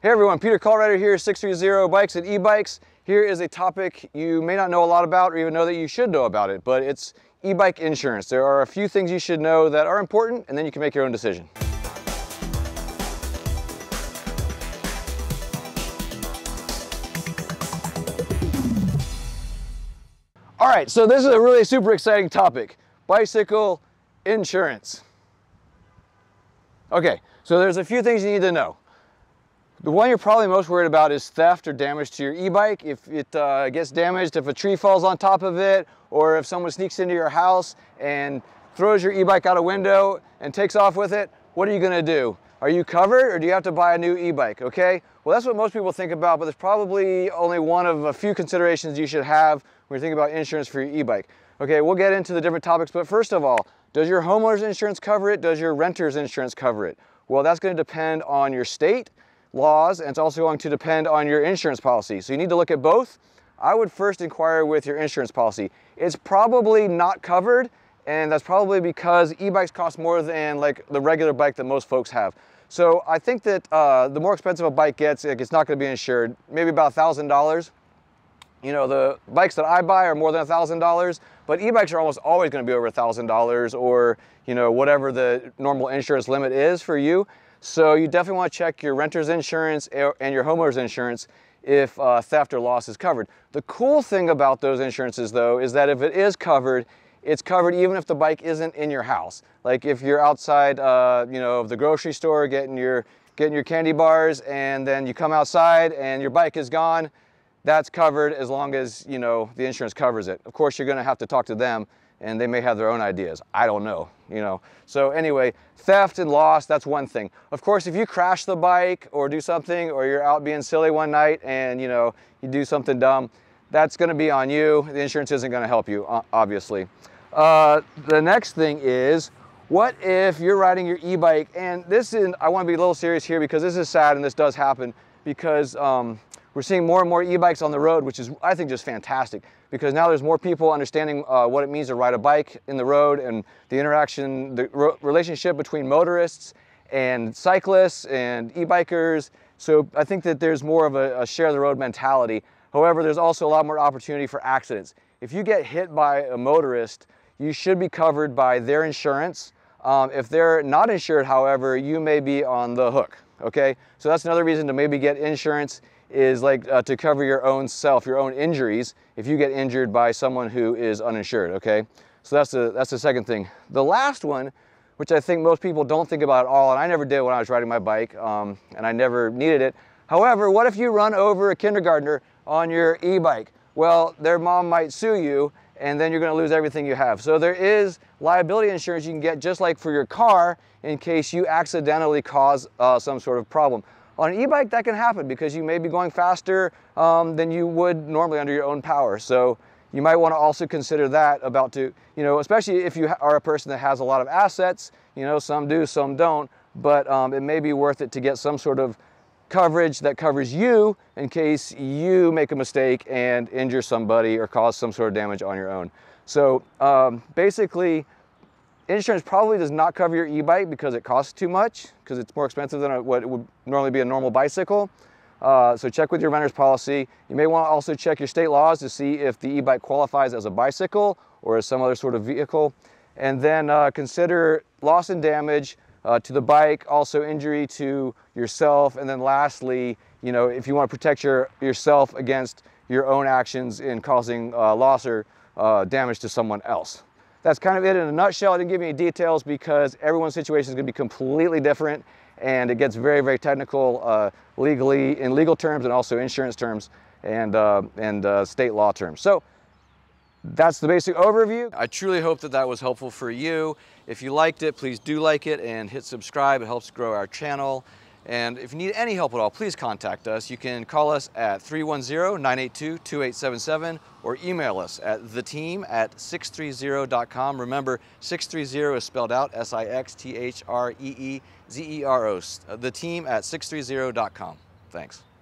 Hey everyone, Peter Colorado here, 630 Bikes and E-Bikes. Here is a topic you may not know a lot about or even know that you should know about it, but it's e-bike insurance. There are a few things you should know that are important, and then you can make your own decision. All right, so this is a really super exciting topic, bicycle insurance. Okay, so there's a few things you need to know. The one you're probably most worried about is theft or damage to your e-bike. If it gets damaged, if a tree falls on top of it, or if someone sneaks into your house and throws your e-bike out a window and takes off with it, what are you gonna do? Are you covered, or do you have to buy a new e-bike, okay? Well, that's what most people think about, but there's probably only one of a few considerations you should have when you're thinking about insurance for your e-bike. Okay, we'll get into the different topics, but first of all, does your homeowner's insurance cover it? Does your renter's insurance cover it? Well, that's gonna depend on your state laws, and it's also going to depend on your insurance policy. So you need to look at both. I would first inquire with your insurance policy. It's probably not covered, and that's probably because e-bikes cost more than like the regular bike that most folks have. So I think that the more expensive a bike gets, it's not going to be insured, maybe about $1,000. You know, the bikes that I buy are more than $1,000, but e-bikes are almost always going to be over $1,000, or you know, whatever the normal insurance limit is for you. So you definitely want to check your renter's insurance and your homeowner's insurance if theft or loss is covered. The cool thing about those insurances though is that if it is covered, it's covered even if the bike isn't in your house. Like if you're outside you know, of the grocery store getting your candy bars, and then you come outside and your bike is gone, that's covered as long as, you know, the insurance covers it. Of course, you're going to have to talk to them, and they may have their own ideas. I don't know, you know. So anyway, theft and loss, that's one thing. Of course, if you crash the bike or do something, or you're out being silly one night and, you know, you do something dumb, that's gonna be on you. The insurance isn't gonna help you, obviously. The next thing is, what if you're riding your e-bike, and this is, I wanna be a little serious here because this is sad and this does happen, because we're seeing more and more e-bikes on the road, which is, I think, just fantastic, because now there's more people understanding what it means to ride a bike in the road, and the interaction, the relationship between motorists and cyclists and e-bikers. So I think that there's more of a share the road mentality. However, there's also a lot more opportunity for accidents. If you get hit by a motorist, you should be covered by their insurance. If they're not insured, however, you may be on the hook, okay? So that's another reason to maybe get insurance, is like to cover your own self, your own injuries, if you get injured by someone who is uninsured, okay? So that's the second thing. The last one, which I think most people don't think about at all, and I never did when I was riding my bike, and I never needed it. However, what if you run over a kindergartner on your e-bike? Well, their mom might sue you, and then you're gonna lose everything you have. So there is liability insurance you can get just like for your car in case you accidentally cause some sort of problem. On an e-bike, that can happen because you may be going faster than you would normally under your own power. So you might want to also consider that about to, you know, especially if you are a person that has a lot of assets, you know, some do, some don't, but it may be worth it to get some sort of coverage that covers you in case you make a mistake and injure somebody or cause some sort of damage on your own. So basically, insurance probably does not cover your e-bike because it costs too much, because it's more expensive than what it would normally be a normal bicycle. So check with your renter's policy. You may want to also check your state laws to see if the e-bike qualifies as a bicycle or as some other sort of vehicle. And then consider loss and damage to the bike, also injury to yourself. And then lastly, you know, if you want to protect yourself against your own actions in causing loss or damage to someone else. That's kind of it in a nutshell. I didn't give you any details because everyone's situation is going to be completely different, and it gets very, very technical legally, in legal terms, and also insurance terms and state law terms. So that's the basic overview. I truly hope that that was helpful for you. If you liked it, please do like it and hit subscribe. It helps grow our channel. And if you need any help at all, please contact us. You can call us at 310-982-2877 or email us at theteam@sixthreezero.com. Remember, 630 is spelled out SIXTHREEZERO. Theteam@sixthreezero.com. Thanks.